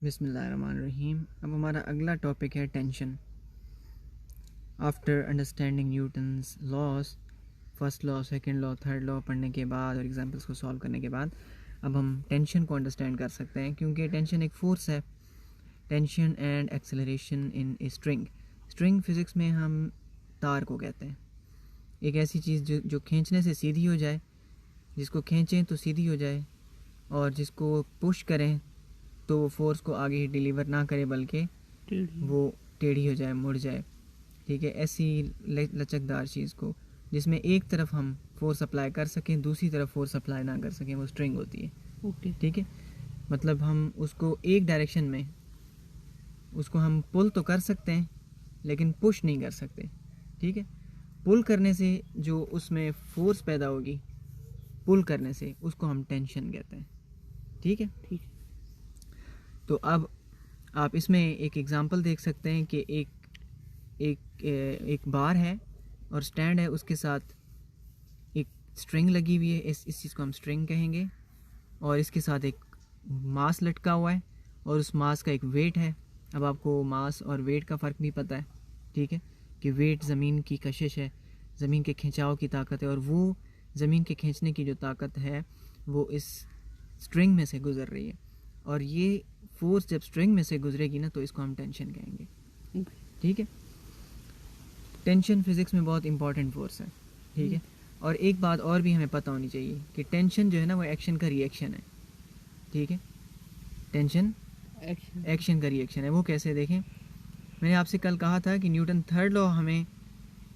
बिस्मिल्लाहिर्रहमानिर्रहीम। अब हमारा अगला टॉपिक है tension. After understanding Newton's loss, first law, second law, third law पढ़ने के बाद और एग्जांपल्स को सॉल्व करने के बाद अब हम टेंशन को अंडरस्टैंड कर सकते हैं, क्योंकि टेंशन एक फोर्स है। Tension and acceleration in a string. String physics में हम तार को कहते हैं। एक ऐसी चीज़ जो खींचने से सीधी हो जाए, जिसको खींचें तो सीधी हो जाए, और जिसको पुश करें तो वो फोर्स को आगे ही डिलीवर ना करे बल्कि वो टेढ़ी हो जाए, मुड़ जाए। ठीक है, ऐसी लचकदार चीज़ को जिसमें एक तरफ हम फोर्स अप्लाई कर सकें, दूसरी तरफ फोर्स अप्लाई ना कर सकें, वो स्ट्रिंग होती है। ओके। ठीक है, मतलब हम उसको एक डायरेक्शन में उसको हम पुल तो कर सकते हैं लेकिन पुश नहीं कर सकते। ठीक है, पुल करने से जो उसमें फोर्स पैदा होगी, पुल करने से, उसको हम टेंशन कहते हैं। ठीक है, ठीक। तो अब आप इसमें एक एग्ज़ाम्पल देख सकते हैं कि एक बार है और स्टैंड है, उसके साथ एक स्ट्रिंग लगी हुई है। इस चीज़ को हम स्ट्रिंग कहेंगे, और इसके साथ एक मास लटका हुआ है और उस मास का एक वेट है। अब आपको मास और वेट का फ़र्क भी पता है। ठीक है, कि वेट ज़मीन की कशिश है, ज़मीन के खिंचाव की ताकत है, और वो ज़मीन के खींचने की जो ताकत है वो इस स्ट्रिंग में से गुज़र रही है। और ये फोर्स जब स्ट्रिंग में से गुजरेगी ना, तो इसको हम टेंशन कहेंगे। ठीक है, टेंशन फिज़िक्स में बहुत इंपॉर्टेंट फोर्स है। ठीक है, और एक बात और भी हमें पता होनी चाहिए कि टेंशन जो है ना, वो एक्शन का रिएक्शन है। ठीक है, टेंशन एक्शन का रिएक्शन है। वो कैसे, देखें, मैंने आपसे कल कहा था कि न्यूटन थर्ड लॉ हमें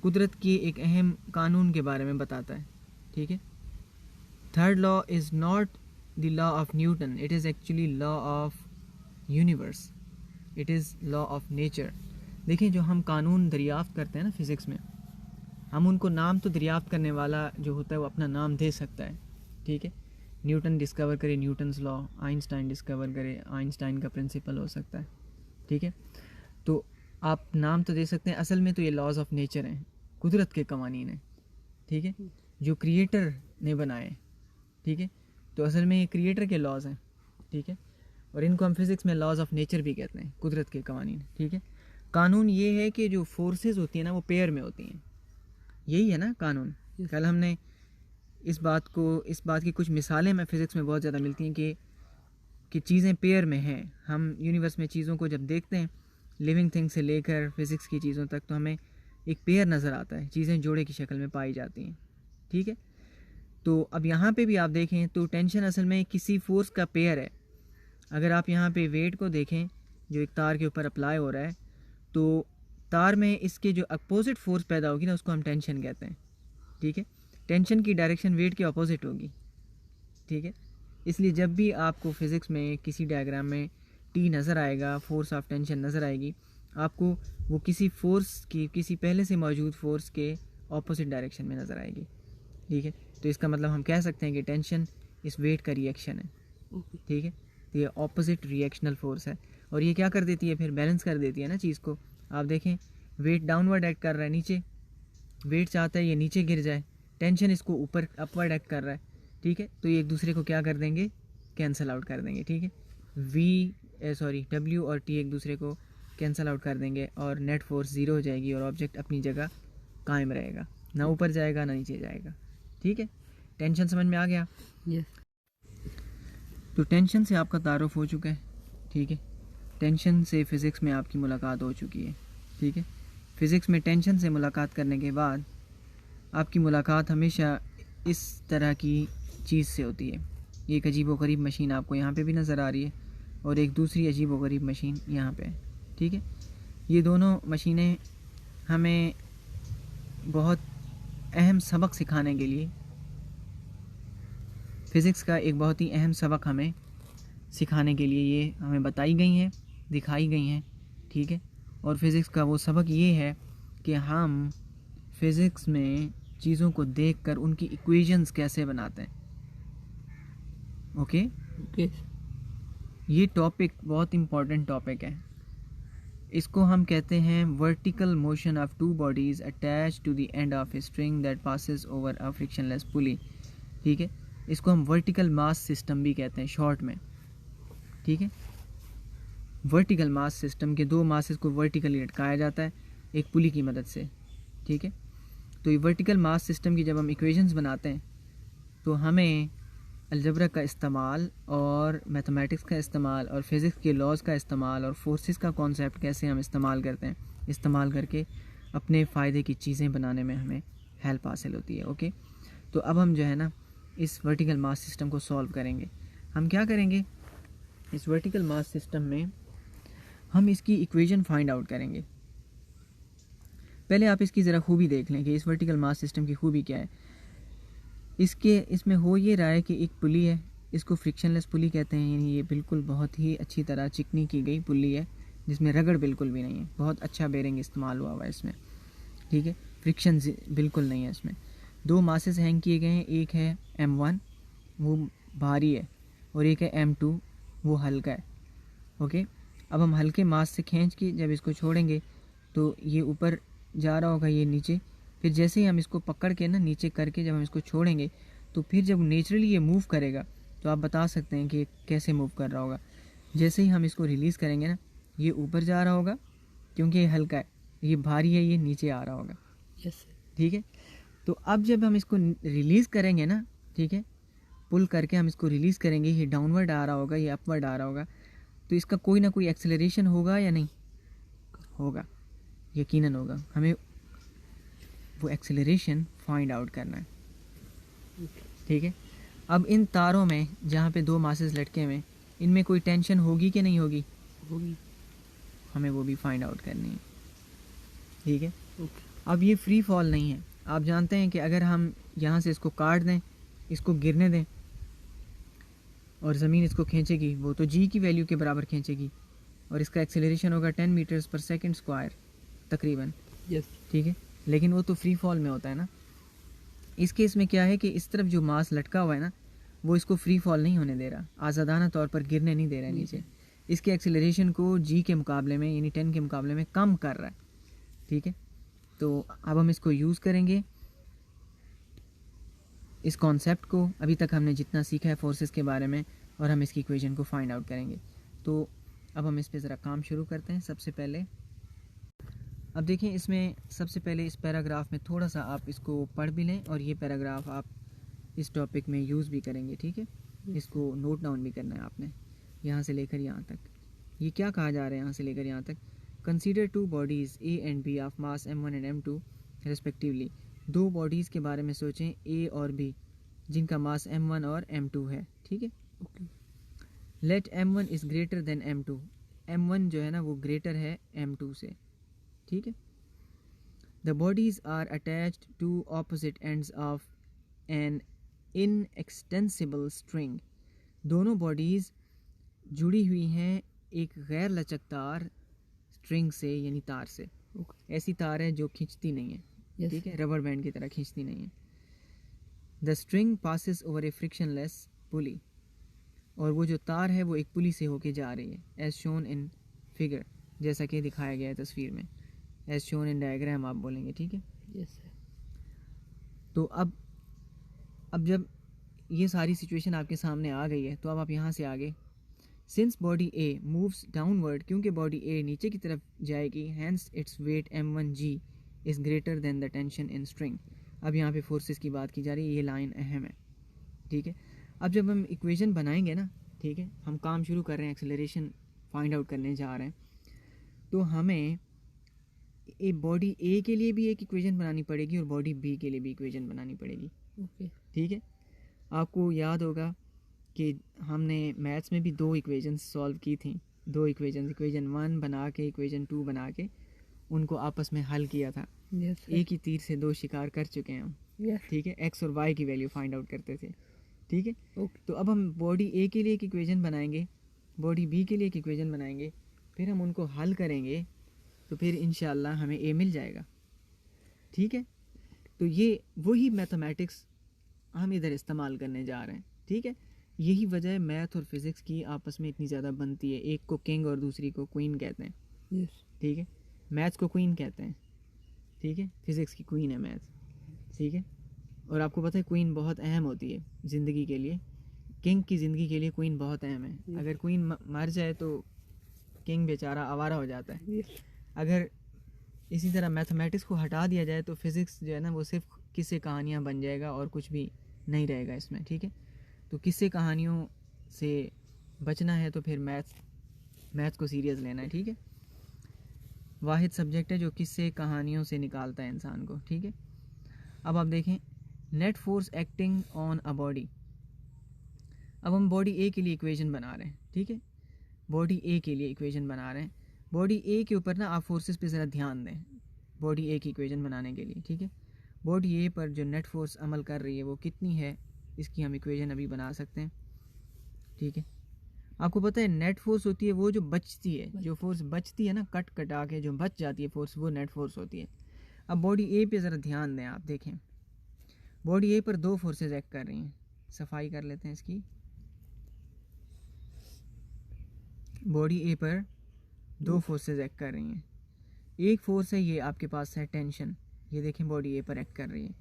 कुदरत के एक अहम कानून के बारे में बताता है। ठीक है, third law is not the law of Newton, it is actually law of universe, it is law of nature. देखिए, जो हम कानून दरियाफ्त करते हैं ना फिज़िक्स में, हम उनको नाम तो दरियाफ्त करने वाला जो होता है वो अपना नाम दे सकता है। ठीक है, न्यूटन डिस्कवर करे न्यूटन्स लॉ, आइंस्टाइन डिस्कवर करे आइंस्टाइन का प्रिंसिपल हो सकता है। ठीक है, तो आप नाम तो दे सकते हैं, असल में तो ये लॉज ऑफ नेचर हैं, कुदरत के कवानीन हैं। ठीक है, जो क्रिएटर ने बनाए। ठीक है, तो असल में ये क्रिएटर के लॉज हैं। ठीक है, और इनको हम फिज़िक्स में लॉज ऑफ नेचर भी कहते हैं, कुदरत के कवानीन। ठीक है, कानून ये है कि जो फोर्सेस होती हैं ना, वो पेयर में होती हैं। यही है ना कानून। कल हमने इस बात की कुछ मिसालें हमें फ़िज़िक्स में बहुत ज़्यादा मिलती हैं कि चीज़ें पेयर में हैं। हम यूनिवर्स में चीज़ों को जब देखते हैं, लिविंग थिंग से लेकर फिज़िक्स की चीज़ों तक, तो हमें एक पेयर नज़र आता है, चीज़ें जोड़े की शक्ल में पाई जाती हैं। ठीक है, तो अब यहाँ पे भी आप देखें तो टेंशन असल में किसी फोर्स का पेयर है। अगर आप यहाँ पे वेट को देखें जो एक तार के ऊपर अप्लाई हो रहा है, तो तार में इसके जो अपोजिट फोर्स पैदा होगी ना, उसको हम टेंशन कहते हैं। ठीक है, टेंशन की डायरेक्शन वेट के अपोजिट होगी। ठीक है, इसलिए जब भी आपको फिज़िक्स में किसी डायग्राम में टी नज़र आएगा, फोर्स ऑफ टेंशन नज़र आएगी, आपको वो किसी फोर्स की, किसी पहले से मौजूद फोर्स के ऑपोजिट डायरेक्शन में नज़र आएगी। ठीक है, तो इसका मतलब हम कह सकते हैं कि टेंशन इस वेट का रिएक्शन है। ठीक है, तो ये ऑपोजिट रिएक्शनल फोर्स है, और ये क्या कर देती है, फिर बैलेंस कर देती है ना चीज़ को। आप देखें, वेट डाउनवर्ड एक्ट कर रहा है नीचे, वेट चाहता है ये नीचे गिर जाए, टेंशन इसको ऊपर अपवर्ड एक्ट कर रहा है। ठीक है, तो ये एक दूसरे को क्या कर देंगे, कैंसिल आउट कर देंगे। ठीक है, डब्ल्यू और टी एक दूसरे को कैंसिल आउट कर देंगे, और नेट फोर्स ज़ीरो हो जाएगी, और ऑब्जेक्ट अपनी जगह कायम रहेगा, ना ऊपर जाएगा ना नीचे जाएगा। ठीक है, टेंशन समझ में आ गया? यस। तो टेंशन से आपका तारुफ हो चुका है। ठीक है, टेंशन से फ़िज़िक्स में आपकी मुलाकात हो चुकी है। ठीक है, फ़िज़िक्स में टेंशन से मुलाकात करने के बाद आपकी मुलाकात हमेशा इस तरह की चीज़ से होती है। एक अजीब व गरीब मशीन आपको यहाँ पे भी नज़र आ रही है, और एक दूसरी अजीब व गरीब मशीन यहाँ पे है। ठीक है, ये दोनों मशीनें हमें बहुत अहम सबक सिखाने के लिए, फ़िज़िक्स का एक बहुत ही अहम सबक हमें सिखाने के लिए ये हमें बताई गई हैं, दिखाई गई हैं। ठीक है, और फिज़िक्स का वो सबक ये है कि हम फिज़िक्स में चीज़ों को देखकर उनकी इक्वेशंस कैसे बनाते हैं। ओके, ये टॉपिक बहुत इम्पॉर्टेंट टॉपिक है। इसको हम कहते हैं vertical motion of two bodies attach to the end of a string that passes over a frictionless pulley. ठीक है, इसको हम वर्टिकल मास सिस्टम भी कहते हैं शॉर्ट में। ठीक है, वर्टिकल मास सिस्टम के दो मासेस को वर्टिकली लटकाया जाता है एक पुली की मदद से, ठीक है। तो ये वर्टिकल मास सिस्टम की जब हम इक्वेशंस बनाते हैं तो हमें अलजबरा का इस्तेमाल और मैथमेटिक्स का इस्तेमाल और फिज़िक्स के लॉज का इस्तेमाल और फोर्सेस का कॉन्सेप्ट कैसे हम इस्तेमाल करते हैं, इस्तेमाल करके अपने फ़ायदे की चीज़ें बनाने में हमें हेल्प हासिल होती है। ओके, तो अब हम जो है ना इस वर्टिकल मास सिस्टम को सॉल्व करेंगे। हम क्या करेंगे, इस वर्टिकल मास सिस्टम में हम इसकी इक्वेशन फाइंड आउट करेंगे। पहले आप इसकी ज़रा खूबी देख लें कि इस वर्टिकल मास सिस्टम की खूबी क्या है। इसमें हो ये रहा है कि एक पुली है, इसको फ्रिक्शनलेस पुली कहते हैं, यानी ये बिल्कुल बहुत ही अच्छी तरह चिकनी की गई पुली है जिसमें रगड़ बिल्कुल भी नहीं है, बहुत अच्छा बेरिंग इस्तेमाल हुआ है इसमें, ठीक है। फ्रिक्शन बिल्कुल नहीं है इसमें। दो मासेस हैंग किए गए हैं, एक है M1 वो भारी है और एक है M2 वो हल्का है। ओके, अब हम हल्के मास से खींच के जब इसको छोड़ेंगे तो ये ऊपर जा रहा होगा, ये नीचे, फिर जैसे ही हम इसको पकड़ के ना नीचे करके जब हम इसको छोड़ेंगे तो फिर जब नेचुरली ये मूव करेगा तो आप बता सकते हैं कि ये कैसे मूव कर रहा होगा। जैसे ही हम इसको रिलीज़ करेंगे ना ये ऊपर जा रहा होगा क्योंकि ये हल्का है, ये भारी है, ये नीचे आ रहा होगा। यस, ठीक है, तो अब जब हम इसको रिलीज़ करेंगे ना, ठीक है, पुल करके हम इसको रिलीज़ करेंगे, ये डाउनवर्ड आ रहा होगा, ये अपवर्ड आ रहा होगा, तो इसका कोई ना कोई एक्सेलरेशन होगा या नहीं होगा, यकीनन होगा। हमें वो एक्सेलरेशन फाइंड आउट करना है, ठीक है। अब इन तारों में जहाँ पे दो मासेस लटके हुए इनमें कोई टेंशन होगी कि नहीं होगी, होगी, हमें वो भी फाइंड आउट करनी है, ठीक है। ओके, अब ये फ्री फॉल नहीं है, आप जानते हैं कि अगर हम यहाँ से इसको काट दें, इसको गिरने दें और ज़मीन इसको खींचेगी, वो तो जी की वैल्यू के बराबर खींचेगी और इसका एक्सेलरेशन होगा 10 मीटर्स पर सेकंड स्क्वायर तकरीबन, यस, ठीक है। लेकिन वो तो फ्री फॉल में होता है ना। इस केस में क्या है कि इस तरफ जो मास लटका हुआ है ना वो इसको फ्री फॉल नहीं होने दे रहा, आज़ादाना तौर पर गिरने नहीं दे रहा है नीचे, इसके एक्सेलरेशन को जी के मुकाबले में यानी 10 के मुकाबले में कम कर रहा है, ठीक है। तो अब हम इसको यूज़ करेंगे, इस कॉन्सेप्ट को अभी तक हमने जितना सीखा है फोर्सेस के बारे में, और हम इसकी इक्वेशन को फाइंड आउट करेंगे। तो अब हम इस पे ज़रा काम शुरू करते हैं। सबसे पहले अब देखें, इसमें सबसे पहले इस पैराग्राफ में थोड़ा सा आप इसको पढ़ भी लें और ये पैराग्राफ आप इस टॉपिक में यूज़ भी करेंगे, ठीक है। इसको नोट डाउन भी करना है आपने, यहाँ से लेकर यहाँ तक। ये क्या कहा जा रहा है यहाँ से लेकर यहाँ तक, consider two bodies A and B of mass M1 and M2 respectively. दो बॉडीज़ के बारे में सोचें ए और बी जिनका मास M1 और M2 है, ठीक है। Okay, let M1 is greater than M2, M1 जो है ना वो ग्रेटर है M2 से, ठीक है। The bodies are attached to opposite ends of an inextensible string. दोनों बॉडीज़ जुड़ी हुई हैं एक गैर लचकदार स्ट्रिंग से यानी तार से, ओके, ऐसी तार है जो खींचती नहीं है, यस, ठीक है, रबर बैंड की तरह खींचती नहीं है। The string passes over a frictionless pulley, और वो जो तार है वो एक पुली से होके जा रही है, एज शोन इन फिगर, जैसा कि दिखाया गया है तस्वीर में, एज शोन इन डायग्राम आप बोलेंगे, ठीक है। यस, तो अब जब ये सारी सिचुएशन आपके सामने आ गई है तो अब आप यहाँ से आगे, since body A moves downward, क्योंकि बॉडी ए नीचे की तरफ जाएगी, hence its weight M1G is greater than the tension in string. अब यहाँ पे फोर्सेस की बात की जा रही है, ये लाइन अहम है, ठीक है। अब जब हम इक्वेशन बनाएंगे ना, ठीक है, हम काम शुरू कर रहे हैं, एक्सेलरेशन फाइंड आउट करने जा रहे हैं, तो हमें बॉडी ए के लिए भी एक इक्वेशन बनानी पड़ेगी और बॉडी बी के लिए भी इक्वेशन बनानी पड़ेगी, ओके, ठीक है। आपको याद होगा कि हमने मैथ्स में भी दो इक्वेशंस सॉल्व की थी, दो इक्वेशंस, इक्वेशन 1 बना के इक्वेशन 2 बना के उनको आपस में हल किया था। यस, एक ही तीर से दो शिकार कर चुके हैं हम, यस, ठीक है। एक्स और वाई की वैल्यू फाइंड आउट करते थे, ठीक है। ओके, तो अब हम बॉडी ए के लिए एक इक्वेशन बनाएंगे, बॉडी बी के लिए एक इक्वेशन बनाएंगे, फिर हम उनको हल करेंगे तो फिर इंशाल्लाह हमें ए मिल जाएगा, ठीक है। तो ये वही मैथमेटिक्स हम इधर इस्तेमाल करने जा रहे हैं, ठीक है। यही वजह है मैथ और फिज़िक्स की आपस में इतनी ज़्यादा बनती है, एक को किंग और दूसरी को क्वीन कहते हैं, यस, ठीक है। मैथ्स को क्वीन कहते हैं, ठीक है, फिज़िक्स की क्वीन है मैथ्स, ठीक है। और आपको पता है क्वीन बहुत अहम होती है ज़िंदगी के लिए, किंग की ज़िंदगी के लिए क्वीन बहुत अहम है। अगर क्वीन मर जाए तो किंग बेचारा आवारा हो जाता है। अगर इसी तरह मैथमेटिक्स को हटा दिया जाए तो फिज़िक्स जो है ना वो सिर्फ किस्से कहानियाँ बन जाएगा और कुछ भी नहीं रहेगा इसमें, ठीक है। तो किस्से कहानियों से बचना है तो फिर मैथ्स को सीरियस लेना है, ठीक है। वाहिद सब्जेक्ट है जो किस्से कहानियों से निकालता है इंसान को, ठीक है। अब आप देखें net force acting on a body. अब हम बॉडी ए के लिए इक्वेशन बना रहे हैं, ठीक है। बॉडी ए के लिए इक्वेशन बना रहे हैं। बॉडी ए के ऊपर ना आप फोर्सेस पे ज़रा ध्यान दें बॉडी ए की इक्वेशन बनाने के लिए, ठीक है। बॉडी ए पर जो नेट फोर्स अमल कर रही है वो कितनी है, इसकी हम इक्वेशन अभी बना सकते हैं, ठीक है। आपको पता है नेट फोर्स होती है वो जो बचती है, जो फोर्स बचती है ना, कट कटा के जो बच जाती है फोर्स, वो नेट फोर्स होती है। अब बॉडी ए पे ज़रा ध्यान दें, आप देखें बॉडी ए पर दो फोर्सेस एक्ट कर रही हैं। सफाई कर लेते हैं इसकी। बॉडी ए पर दो फोर्सेस एक्ट कर रही हैं। एक फोर्स है ये आपके पास है टेंशन, ये देखें बॉडी ए पर एक्ट कर रही है।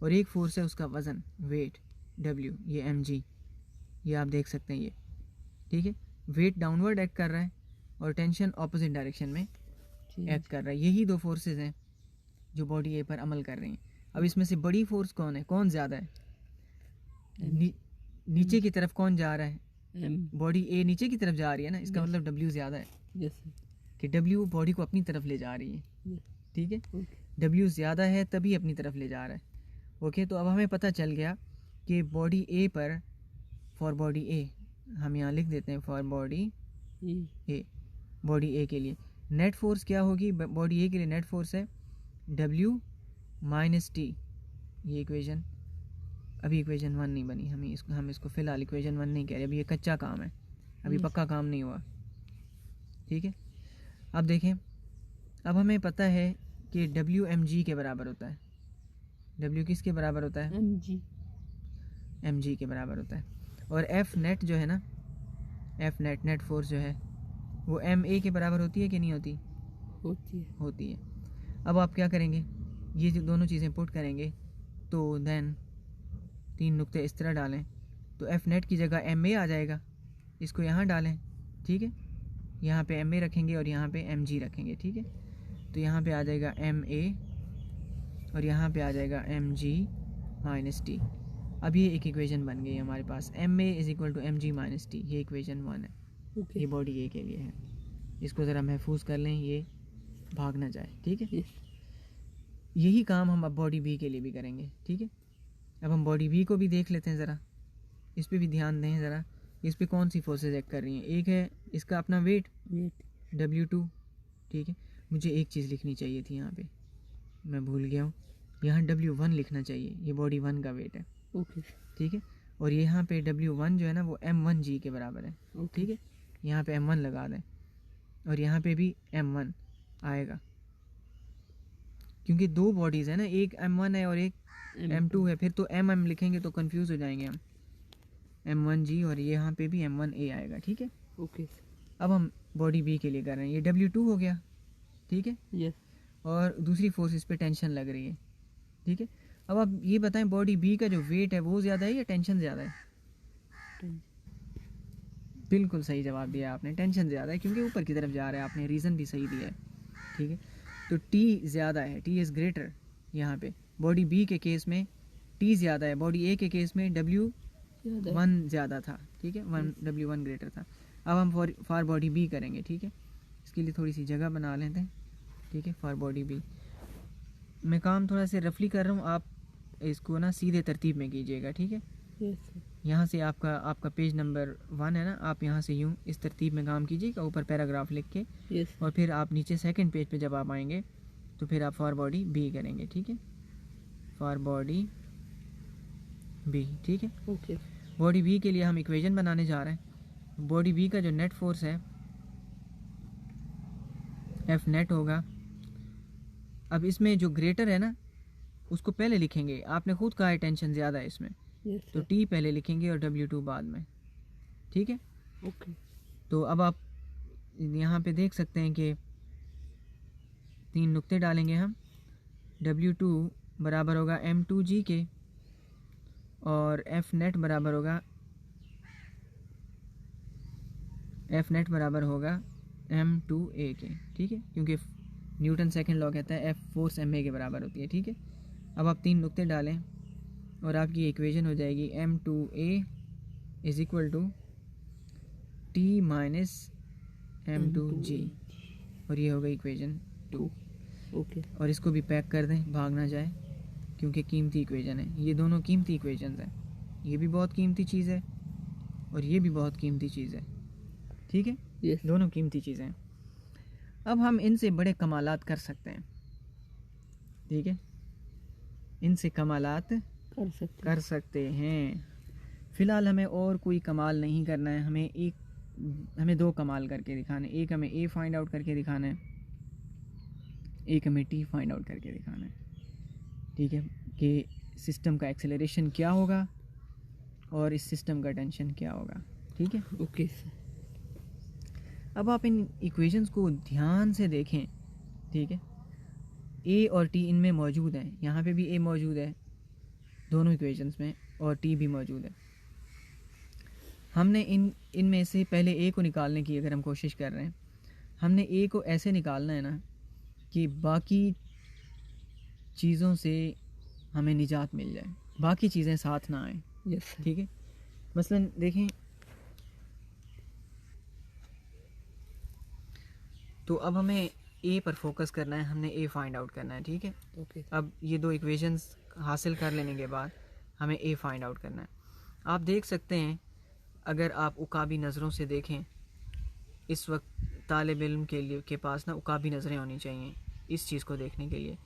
और एक फोर्स है उसका वज़न, वेट, डब्ल्यू, ये mg, ये आप देख सकते हैं ये, ठीक है। वेट डाउनवर्ड एक्ट कर रहा है और टेंशन ऑपोजिट डायरेक्शन में एक्ट कर रहा है। यही दो फोर्सेस हैं जो बॉडी ए पर अमल कर रही हैं। अब इसमें से बड़ी फोर्स कौन है, कौन ज़्यादा है? नीचे की तरफ कौन जा रहा है? बॉडी ए नीचे की तरफ जा रही है ना, इसका मतलब डब्ल्यू ज़्यादा है, कि डब्ल्यू बॉडी को अपनी तरफ ले जा रही है, ठीक है। डब्ल्यू ज़्यादा है तभी अपनी तरफ ले जा रहा है, ओके। तो अब हमें पता चल गया कि बॉडी ए पर, फॉर बॉडी ए हम यहाँ लिख देते हैं, फॉर बॉडी ए, बॉडी ए के लिए नेट फोर्स क्या होगी? बॉडी ए के लिए नेट फोर्स है डब्ल्यू माइनस टी। ये इक्वेशन अभी इक्वेशन 1 नहीं बनी, हम इसको फ़िलहाल इक्वेशन 1 नहीं कह रहे, अभी ये कच्चा काम है, अभी पक्का काम नहीं हुआ, ठीक है। अब देखें, अब हमें पता है कि डब्ल्यू mg के बराबर होता है। डब्ल्यू किसके बराबर होता है? mg के बराबर होता है। और एफ नेट जो है ना, एफ नेट फोर्स जो है वो ma के बराबर होती है कि नहीं होती? होती है। अब आप क्या करेंगे, ये जो दोनों चीज़ें पुट करेंगे तो देन 3 नुक्ते इस तरह डालें तो एफ नेट की जगह ma आ जाएगा, इसको यहाँ डालें, ठीक है। यहाँ पे ma रखेंगे और यहाँ पे mg रखेंगे, ठीक है। तो यहाँ पे आ जाएगा ma और यहाँ पे आ जाएगा mg माइनस टी। अब ये एक इक्वेशन बन गई हमारे पास, ma is equal to mg minus T, ये इक्वेशन 1 है, ये बॉडी ए के लिए है। इसको ज़रा महफूज कर लें, ये भाग ना जाए, ठीक है। यही काम हम अब बॉडी बी के लिए भी करेंगे, ठीक है। अब हम बॉडी बी को भी देख लेते हैं ज़रा, इस पर भी ध्यान दें ज़रा, इस पर कौन सी फोर्सेज एक्ट कर रही हैं। एक है इसका अपना वेट W2, ठीक है। मुझे एक चीज़ लिखनी चाहिए थी यहाँ पे, मैं भूल गया हूँ, यहाँ W1 लिखना चाहिए, ये बॉडी 1 का वेट है, ओके, ठीक है। और यहाँ पे W1 जो है ना वो m1g के बराबर है, ठीक है। यहाँ पे m1 लगा दें और यहाँ पे भी m1 आएगा, क्योंकि दो बॉडीज़ है ना, एक m1 है और एक m2 है, फिर तो m लिखेंगे तो कंफ्यूज हो जाएंगे हम, m1g और यहाँ पे भी m1a आएगा, ठीक है, ओके। अब हम बॉडी बी के लिए कर रहे हैं, ये W2 हो गया, ठीक है, यस। और दूसरी फोर्स इस पे टेंशन लग रही है, ठीक है। अब आप ये बताएं बॉडी बी का जो वेट है वो ज़्यादा है या टेंशन ज़्यादा है? बिल्कुल सही जवाब दिया आपने, टेंशन ज़्यादा है, क्योंकि ऊपर की तरफ जा रहा है, आपने रीज़न भी सही दिया है, ठीक है। तो टी ज़्यादा है, टी इज़ ग्रेटर, यहाँ पे बॉडी बी के केस में टी ज़्यादा है, बॉडी ए के केस में W1 ज़्यादा था, ठीक है, W1 ग्रेटर था। अब हम फॉर बॉडी बी करेंगे, ठीक है। इसके लिए थोड़ी सी जगह बना लेते हैं, ठीक है। फॉर बॉडी बी मैं काम थोड़ा सा रफली कर रहा हूँ, आप इसको ना सीधे तरतीब में कीजिएगा, ठीक है। यहाँ से आपका पेज नंबर 1 है ना, आप यहाँ से यूँ इस तरतीब में काम कीजिएगा, ऊपर पैराग्राफ लिख के, और फिर आप नीचे सेकंड पेज पे जब आप आएंगे तो फिर आप फॉर बॉडी बी करेंगे, ठीक है। फॉर बॉडी बी, ठीक है, ओके। बॉडी बी के लिए हम इक्वेशन बनाने जा रहे हैं। बॉडी बी का जो नेट फोर्स है एफ नेट होगा। अब इसमें जो ग्रेटर है ना उसको पहले लिखेंगे, आपने खुद कहा है टेंशन ज़्यादा है इसमें, तो टी पहले लिखेंगे और W2 बाद में, ठीक है, ओके। तो अब आप यहाँ पे देख सकते हैं कि 3 नुक्ते डालेंगे हम, W2 बराबर होगा m2g के और F नेट बराबर होगा m2a के, ठीक है, क्योंकि न्यूटन सेकंड लॉ कहता है F फोर्स ma के बराबर होती है, ठीक है। अब आप 3 नुक्ते डालें और आपकी इक्वेशन हो जाएगी m2a is equal to t minus m2g, और ये हो गई इक्वेशन 2। ओके। और इसको भी पैक कर दें, भाग ना जाए, क्योंकि कीमती इक्वेशन है। ये दोनों कीमती इक्वेशंस हैं, ये भी बहुत कीमती चीज़ है और ये भी बहुत कीमती चीज़ है, ठीक है। यस। दोनों कीमती चीज़ें हैं। अब हम इनसे बड़े कमालात कर सकते हैं, ठीक है, इनसे कमालात कर सकते हैं। फ़िलहाल हमें और कोई कमाल नहीं करना है, हमें 2 कमाल करके दिखाना है। एक हमें ए फाइंड आउट करके दिखाना है, एक हमें टी फाइंड आउट करके दिखाना है, ठीक है, कि सिस्टम का एक्सेलरेशन क्या होगा और इस सिस्टम का टेंशन क्या होगा, ठीक है। Okay sir. अब आप इन इक्वेशंस को ध्यान से देखें, ठीक है। ए और टी इनमें मौजूद है, यहाँ पे भी ए मौजूद है दोनों इक्वेशंस में, और टी भी मौजूद है। हमने इनमें से पहले ए को निकालने की अगर हम कोशिश कर रहे हैं, हमने ए को ऐसे निकालना है ना कि बाकी चीज़ों से हमें निजात मिल जाए, बाकी चीज़ें साथ ना आए, यस सर। ठीक है। मसलन देखें, तो अब हमें ए पर फोकस करना है, हमने ए फाइंड आउट करना है, ठीक है। ओके। अब ये 2 इक्वेशंस हासिल कर लेने के बाद हमें ए फाइंड आउट करना है। आप देख सकते हैं, अगर आप उकाबी नज़रों से देखें, इस वक्त तालिब इल्म के पास ना उकाबी नज़रें होनी चाहिए इस चीज़ को देखने के लिए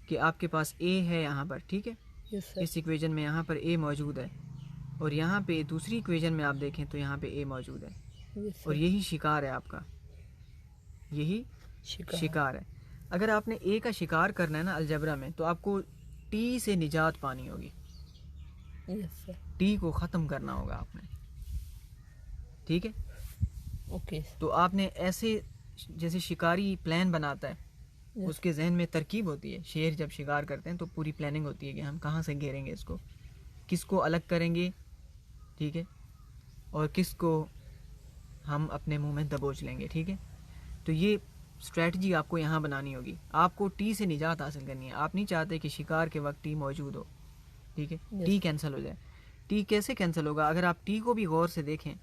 कि आपके पास ए है यहाँ पर, ठीक है। Yes sir. इस इक्वेशन में यहाँ पर ए मौजूद है, और यहाँ पे दूसरी इक्वेशन में आप देखें तो यहाँ पे ए मौजूद है, यस और सर। यही शिकार है आपका, यही शिकार है। अगर आपने ए का शिकार करना है ना अलजबरा में, तो आपको टी से निजात पानी होगी, यस सर। टी को ख़त्म करना होगा आपने, ठीक है। ओके। तो आपने ऐसे, जैसे शिकारी प्लान बनाता है, Yes. उसके जहन में तरकीब होती है। शेर जब शिकार करते हैं तो पूरी प्लानिंग होती है कि हम कहाँ से घेरेंगे इसको, किसको अलग करेंगे, ठीक है, और किसको हम अपने मुंह में दबोच लेंगे, ठीक है। तो ये स्ट्रेटजी आपको यहाँ बनानी होगी। आपको टी से निजात हासिल करनी है। आप नहीं चाहते कि शिकार के वक्त टी मौजूद हो, ठीक है। Yes. टी कैंसिल हो जाए। टी कैसे कैंसिल होगा? अगर आप टी को भी गौर से देखें,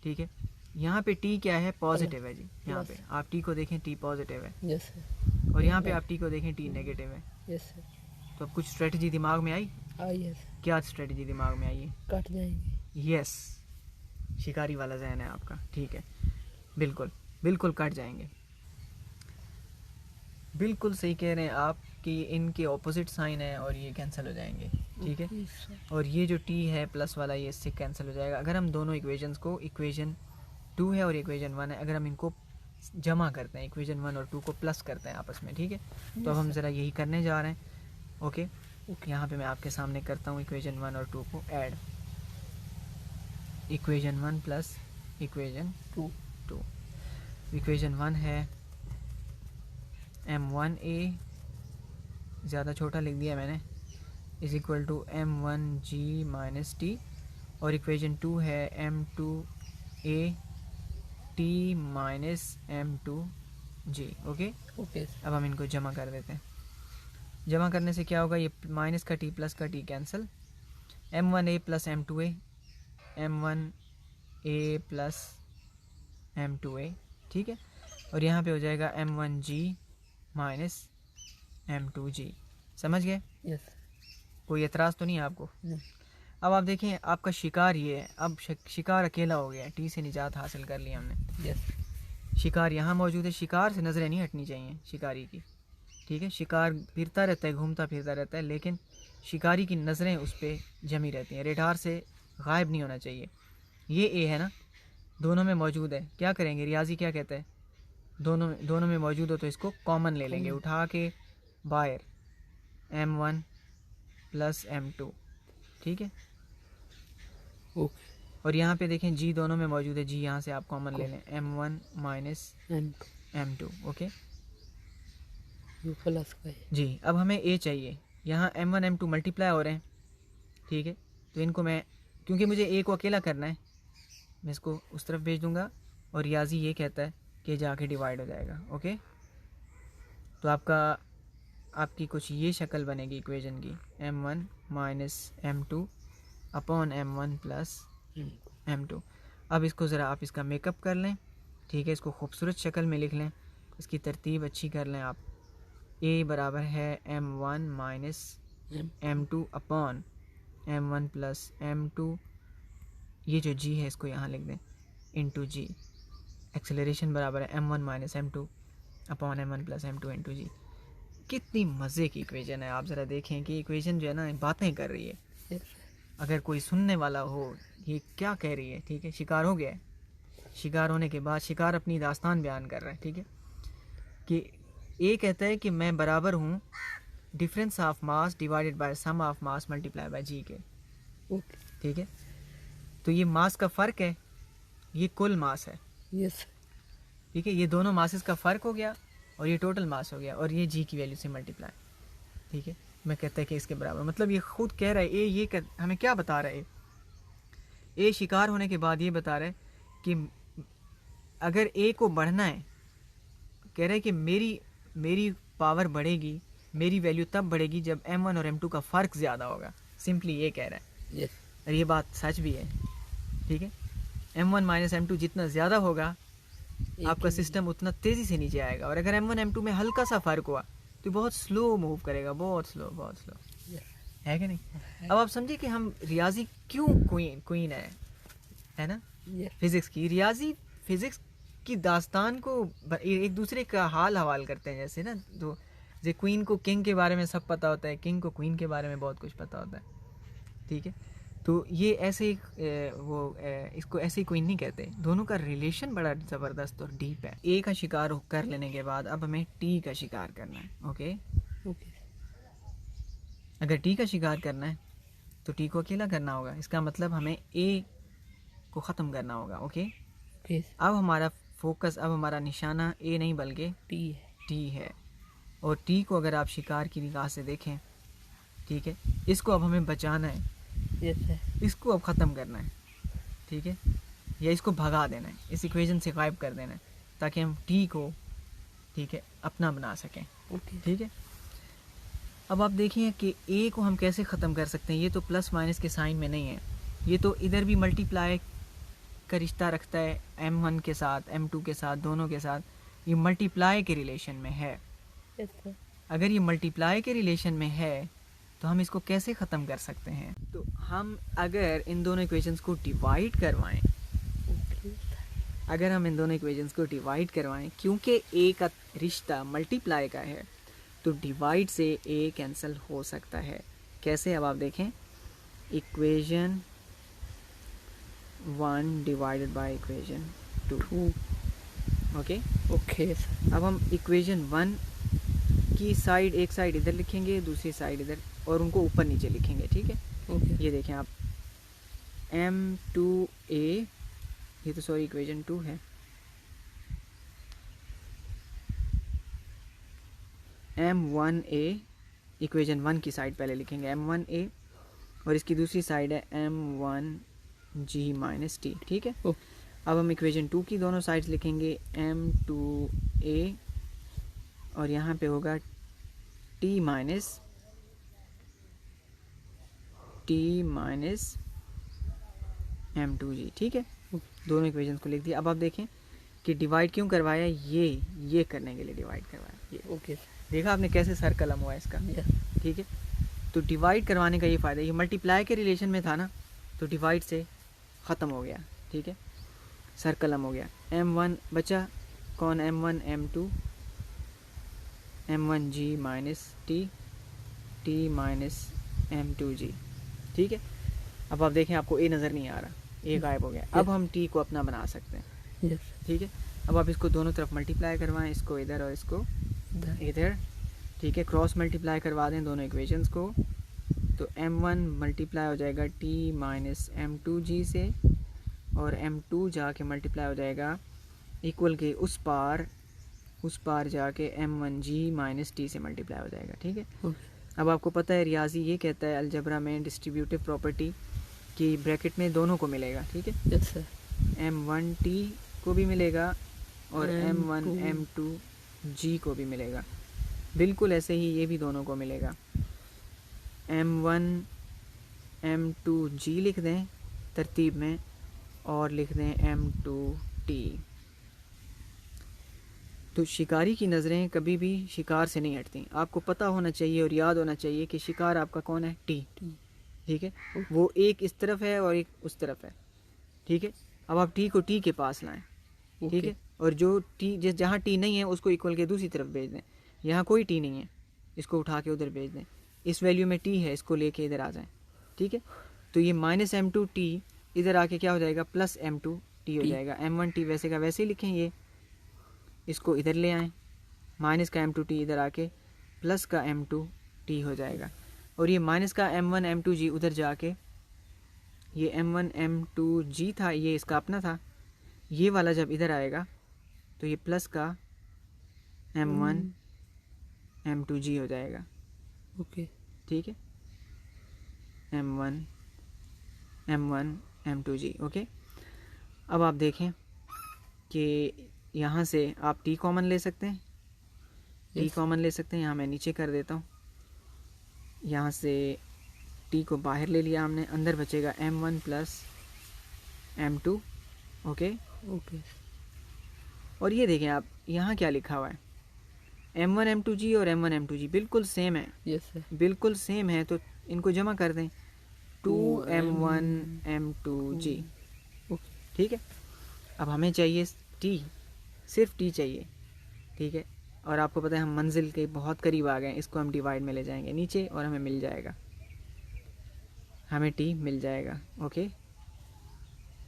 ठीक है, यहाँ पे टी क्या है? पॉजिटिव है जी। यहाँ पे आप टी को देखें, टी पॉजिटिव है, यस सर। और यहाँ पे आप टी को देखें, टी नेगेटिव है। Yes sir. तो अब कुछ स्ट्रेटजी दिमाग में आई? यस। क्या स्ट्रेटजी दिमाग में आई है? कट जाएंगे। यस, शिकारी वाला जहन है आपका, ठीक है। बिल्कुल बिल्कुल कट जाएंगे, बिल्कुल सही कह रहे हैं आप कि इनके ऑपोजिट साइन है और ये कैंसिल हो जाएंगे, ठीक है। Yes, sir. और ये जो टी है प्लस वाला, ये इससे कैंसिल हो जाएगा। अगर हम दोनों इक्वेशंस को, इक्वेशन 2 है और इक्वेशन 1 है, अगर हम इनको जमा करते हैं, इक्वेशन 1 और 2 को प्लस करते हैं आपस में, ठीक है। तो अब हम ज़रा यही करने जा रहे हैं, ओके। यहाँ पे मैं आपके सामने करता हूँ इक्वेशन 1 और 2 को add, equation 1 plus equation 2। Equation 1 है m1a, ज़्यादा छोटा लिख दिया मैंने, is equal to m1g minus T, और इक्वेशन 2 है m2a t minus m2g, okay. Okay. अब हम इनको जमा कर देते हैं। जमा करने से क्या होगा? ये माइनस का टी प्लस का T cancel, m1a plus m2a, m1a plus m2a, ठीक है। और यहाँ पे हो जाएगा m1g माइनस m2g। समझ गए? यस। कोई एतराज़ तो नहीं है आपको? नहीं। अब आप देखें, आपका शिकार ये है। अब शिकार अकेला हो गया, टी से निजात हासिल कर लिया हमने। यस। शिकार यहाँ मौजूद है, शिकार से नज़रें नहीं हटनी चाहिए शिकारी की, ठीक है। शिकार फिरता रहता है, घूमता फिरता रहता है, लेकिन शिकारी की नज़रें उस पर जमी रहती हैं, रेडार से गायब नहीं होना चाहिए। ये ए है ना, दोनों में मौजूद है। क्या करेंगे? रियाजी क्या कहता है? दोनों में मौजूद हो तो इसको कॉमन ले लेंगे, उठा के बाहर, m1 प्लस m2, ठीक है। ओके। और यहाँ पे देखें जी दोनों में मौजूद है, जी यहाँ से आप कॉमन ले लें, m1 minus m2, okay plus का है जी। अब हमें a चाहिए, यहाँ m1 m2 मल्टीप्लाई हो रहे हैं, ठीक है। तो इनको मैं, क्योंकि मुझे a को अकेला करना है, मैं इसको उस तरफ भेज दूँगा, और रियाजी ये कहता है के जाके डिवाइड हो जाएगा। ओके, तो आपकी कुछ ये शक्ल बनेगी इक्वेशन की, m1 minus m2 upon m1 plus m2। अब इसको ज़रा आप इसका मेकअप कर लें, ठीक है, इसको खूबसूरत शक्ल में लिख लें, इसकी तरतीब अच्छी कर लें आप। a बराबर है m1 minus m2 upon m1 plus m2, ये जो g है इसको यहाँ लिख दें, इंटू g। एक्सेलरेशन बराबर है m1 minus m2 upon m1 plus m2 into g। कितनी मज़े की इक्वेशन है, आप ज़रा देखें कि इक्वेशन जो है ना बातें कर रही है। अगर कोई सुनने वाला हो ये क्या कह रही है, ठीक है, शिकार हो गया है, शिकार होने के बाद शिकार अपनी दास्तान बयान कर रहा है, ठीक है, कि ए कहता है कि मैं बराबर हूँ difference of mass divided by sum of mass multiply by g के। ठीक है, तो ये मास का फ़र्क है, ये कुल मास है। यस, ठीक है, ये दोनों मासेस का फ़र्क हो गया और ये टोटल मास हो गया और ये जी की वैल्यू से मल्टीप्लाई। ठीक है, मैं कहता है कि इसके बराबर, मतलब ये खुद कह रहा है ए, ये हमें क्या बता रहा है, ए शिकार होने के बाद ये बता रहा है कि अगर ए को बढ़ना है, कह रहा है कि मेरी पावर बढ़ेगी, मेरी वैल्यू तब बढ़ेगी जब m1 और m2 का फ़र्क ज़्यादा होगा। सिंपली ये कह रहा है। यस, और ये बात सच भी है। ठीक है, m1 माइनस m2 जितना ज़्यादा होगा आपका सिस्टम उतना तेज़ी से नीचे आएगा, और अगर m1 m2 में हल्का सा फ़र्क हुआ तो बहुत स्लो मूव करेगा, बहुत स्लो है कि नहीं। अब आप समझिए कि हम रियाजी क्यों क्वीन है ना, फिज़िक्स की। रियाजी फिज़िक्स की दास्तान को एक दूसरे का हाल हवाल करते हैं, जैसे ना, तो जैसे क्वीन को किंग के बारे में सब पता होता है, किंग को क्वीन के बारे में बहुत कुछ पता होता है। ठीक है, तो ये ऐसे इसको ऐसे ही क्वीन नहीं कहते, दोनों का रिलेशन बड़ा ज़बरदस्त और डीप है। ए का शिकार कर लेने के बाद अब हमें टी का शिकार करना है। ओके, अगर टी का शिकार करना है तो टी को अकेला करना होगा, इसका मतलब हमें ए को ख़त्म करना होगा। ओके, अब हमारा फोकस, अब हमारा निशाना ए नहीं बल्कि टी है, और टी को अगर आप शिकार की निगाह से देखें, ठीक है, इसको अब हमें बचाना है। इसको अब ख़त्म करना है, ठीक है, या इसको भगा देना है, इस इक्वेशन से गायब कर देना है, ताकि हम टी को, ठीक है, अपना बना सकें। ठीक है, अब आप देखिए कि ए को हम कैसे ख़त्म कर सकते हैं। ये तो प्लस माइनस के साइन में नहीं है, ये तो इधर भी मल्टीप्लाई का रिश्ता रखता है m1 के साथ, m2 के साथ, दोनों के साथ, ये मल्टीप्लाई के रिलेशन में है। अगर ये मल्टीप्लाई के रिलेशन में है तो हम इसको कैसे ख़त्म कर सकते हैं। तो हम अगर इन दोनों इक्वेशंस को डिवाइड करवाएं, अगर हम इन दोनों इक्वेशंस को डिवाइड करवाएं, क्योंकि ए का रिश्ता मल्टीप्लाई का है तो डिवाइड से ए कैंसिल हो सकता है। कैसे, अब आप देखें, equation 1 divided by equation 2। Okay, अब हम इक्वेशन 1 की साइड, एक साइड इधर लिखेंगे, दूसरी साइड इधर, और उनको ऊपर नीचे लिखेंगे। ठीक है, ये देखें आप, m2a, ये तो सॉरी इक्वेशन 2 है, m1a, इक्वेशन 1 की साइड पहले लिखेंगे m1a, और इसकी दूसरी साइड है m1g माइनस टी। ठीक है, अब हम इक्वेशन 2 की दोनों साइड्स लिखेंगे m2a, और यहाँ पे होगा t माइनस m2g। ठीक है, दोनों इक्वेशंस को लिख दिया। अब आप देखें कि डिवाइड क्यों करवाया, ये करने के लिए डिवाइड करवाया। ये देखा आपने कैसे सर कलम हुआ इसका। ठीक है, तो डिवाइड करवाने का ये फ़ायदा, ये मल्टीप्लाई के रिलेशन में था ना, तो डिवाइड से ख़त्म हो गया। ठीक है, सर कलम हो गया, m1 बचा, कौन, m1 m2 m1g minus t minus m2g। ठीक है, अब आप देखें आपको ए नज़र नहीं आ रहा, ए गायब हो गया। अब हम टी को अपना बना सकते हैं। ठीक है, अब आप इसको दोनों तरफ मल्टीप्लाई करवाएं, इसको इधर और इसको इधर। ठीक है, क्रॉस मल्टीप्लाई करवा दें दोनों इक्वेशंस को, तो m1 मल्टीप्लाई हो जाएगा t माइनस m2g से, और m2 जाके मल्टीप्लाई हो जाएगा इक्वल के उस पार जाके m1g माइनस टी से मल्टीप्लाई हो जाएगा। ठीक है, अब आपको पता है रियाजी ये कहता है अलजबरा में डिस्ट्रीब्यूटिव प्रॉपर्टी की ब्रैकेट में दोनों को मिलेगा। ठीक है, m1t को भी मिलेगा और M1 M2 G को भी मिलेगा। बिल्कुल ऐसे ही ये भी दोनों को मिलेगा। M1 M2 G लिख दें तरतीब में और लिख दें M2 T। तो शिकारी की नज़रें कभी भी शिकार से नहीं हटती। आपको पता होना चाहिए और याद होना चाहिए कि शिकार आपका कौन है? टी। ठीक है, वो एक इस तरफ है और एक उस तरफ है। ठीक है, अब आप टी को टी के पास लाएं। ठीक है, और जो टी जहाँ टी नहीं है उसको इक्वल के दूसरी तरफ भेज दें। यहाँ कोई टी नहीं है, इसको उठा के उधर भेज दें। इस वैल्यू में टी है, इसको लेके इधर आ जाएं। ठीक है, तो ये -M2 टी इधर आके क्या हो जाएगा? +M2 टी हो जाएगा। M1 टी वैसे का वैसे ही लिखें, ये इसको इधर ले आएँ, माइनस का M2 टी इधर आके प्लस का M2 टी हो जाएगा। और ये माइनस का M1 M2 G उधर जाके ये M1 M2 G था, ये इसका अपना था। ये वाला जब इधर आएगा तो ये प्लस का M1 M2 G हो जाएगा। ओके, ठीक है, M1 M2 G। ओके, अब आप देखें कि यहाँ से आप टी कॉमन ले सकते हैं। टी कॉमन ले सकते हैं, यहाँ मैं नीचे कर देता हूँ। यहाँ से टी को बाहर ले लिया हमने, अंदर बचेगा M1 + M2। ओके ओके, और ये देखें आप, यहाँ क्या लिखा हुआ है? M1 M2 G और M1 M2 G बिल्कुल सेम है। यस सर, बिल्कुल सेम है, तो इनको जमा कर दें, 2M1 M2 G। ओके, ठीक है, अब हमें चाहिए टी, सिर्फ टी चाहिए। ठीक है, और आपको पता है हम मंजिल के बहुत करीब आ गए हैं। इसको हम डिवाइड में ले जाएंगे नीचे और हमें मिल जाएगा, हमें टी मिल जाएगा। ओके,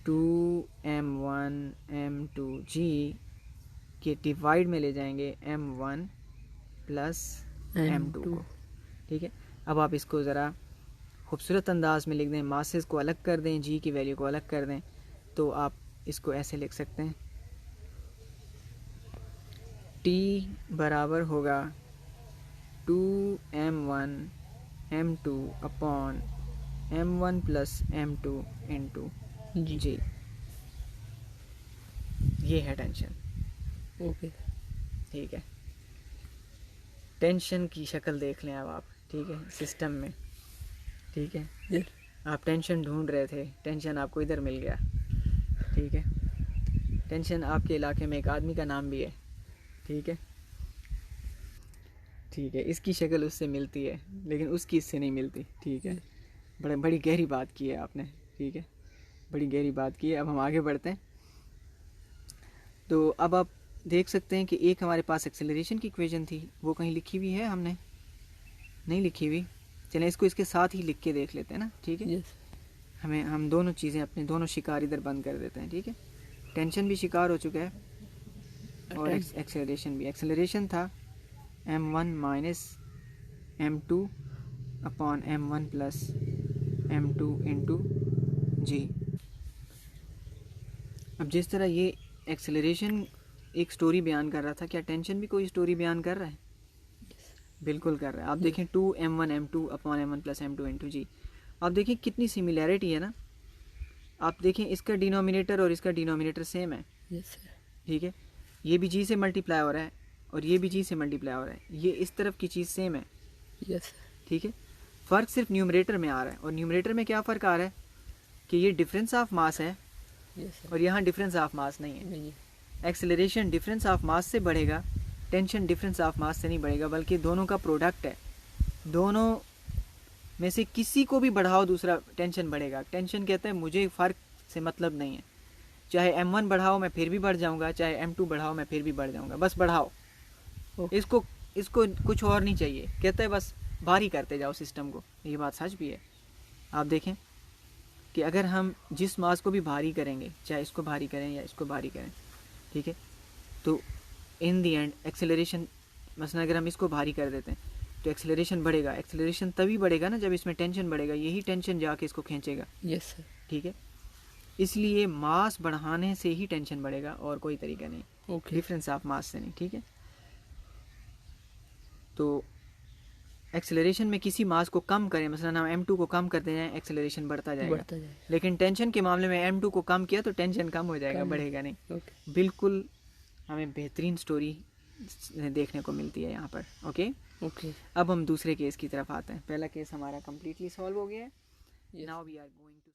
2M1 M2 G के डिवाइड में ले जाएंगे M1 + M2 को। ठीक है, अब आप इसको ज़रा खूबसूरत अंदाज में लिख दें, मासेस को अलग कर दें, जी की वैल्यू को अलग कर दें, तो आप इसको ऐसे लिख सकते हैं, T बराबर होगा 2M1 M2 upon M1 + M2 into जी। ये है टेंशन। ओके, ठीक है, टेंशन की शक्ल देख लें अब आप। ठीक है, सिस्टम में। ठीक है, यस, आप टेंशन ढूंढ रहे थे, टेंशन आपको इधर मिल गया। ठीक है, टेंशन आपके इलाके में एक आदमी का नाम भी है। ठीक है, ठीक है, इसकी शक्ल उससे मिलती है लेकिन उसकी इससे नहीं मिलती। ठीक है, बड़ी गहरी बात की है आपने। ठीक है, बड़ी गहरी बात की है। अब हम आगे बढ़ते हैं। तो अब आप देख सकते हैं कि एक हमारे पास एक्सेलरेशन की इक्वेशन थी, वो कहीं लिखी हुई है? हमने नहीं लिखी हुई। चलें इसको इसके साथ ही लिख के देख लेते हैं ना। ठीक है, यस, हम दोनों चीज़ें, अपने दोनों शिकार इधर बंद कर देते हैं। ठीक है, टेंशन भी शिकार हो चुका है और एक्सेलरेशन भी। एक्सेलरेशन था M1 - M2 upon M1 + M2 into जी। अब जिस तरह ये एक्सेलरेशन एक स्टोरी बयान कर रहा था, क्या टेंशन भी कोई स्टोरी बयान कर रहा है? बिल्कुल कर रहा है। आप देखें 2M1 M2 upon M1 + M2 into जी। आप देखें कितनी सिमिलैरिटी है ना। आप देखें इसका डिनोमिनेटर और इसका डिनोमिनेटर सेम है। यस सर, ठीक है, ये भी जी से मल्टीप्लाई हो रहा है और ये भी जी से मल्टीप्लाई हो रहा है। ये इस तरफ की चीज़ सेम है। यस सर, ठीक है, फ़र्क सिर्फ न्यूमरेटर में आ रहा है। और न्यूमरेटर में क्या फ़र्क आ रहा है कि ये डिफरेंस ऑफ मास है यस सर, और यहाँ डिफरेंस ऑफ मास नहीं है। नहीं, एक्सेलरेशन डिफरेंस ऑफ मास से बढ़ेगा, टेंशन डिफरेंस ऑफ मास से नहीं बढ़ेगा, बल्कि दोनों का प्रोडक्ट है। दोनों में से किसी को भी बढ़ाओ दूसरा टेंशन बढ़ेगा। टेंशन कहता है मुझे फ़र्क से मतलब नहीं है, चाहे M1 बढ़ाओ मैं फिर भी बढ़ जाऊंगा, चाहे M2 बढ़ाओ मैं फिर भी बढ़ जाऊंगा, बस बढ़ाओ। इसको कुछ और नहीं चाहिए। कहता है बस भारी करते जाओ सिस्टम को। ये बात सच भी है। आप देखें कि अगर हम जिस मास को भी भारी करेंगे, चाहे इसको भारी करें या इसको भारी करें, ठीक है, तो इन दी एंड एक्सेलरेशन, मसलन अगर हम इसको भारी कर देते हैं तो एक्सेलरेशन बढ़ेगा। एक्सेलरेशन तभी बढ़ेगा ना जब इसमें टेंशन बढ़ेगा, यही टेंशन जाके इसको खींचेगा। यस सर, ठीक है, इसलिए मास बढ़ाने से ही टेंशन बढ़ेगा और कोई तरीका नहीं, ओके, डिफरेंस ऑफ मास से नहीं। ठीक है, तो एक्सेलरेशन में किसी मास को कम करें, मसलन हम M2 को कम करते जाएं, एक्सेलरेशन बढ़ता जाएगा। लेकिन टेंशन के मामले में M2 को कम किया तो टेंशन कम हो जाएगा, बढ़ेगा नहीं। ओके, बिल्कुल हमें बेहतरीन स्टोरी देखने को मिलती है यहाँ पर। Okay, okay. अब हम दूसरे केस की तरफ आते हैं। पहला केस हमारा कम्प्लीटली सॉल्व हो गया है। Now we are going to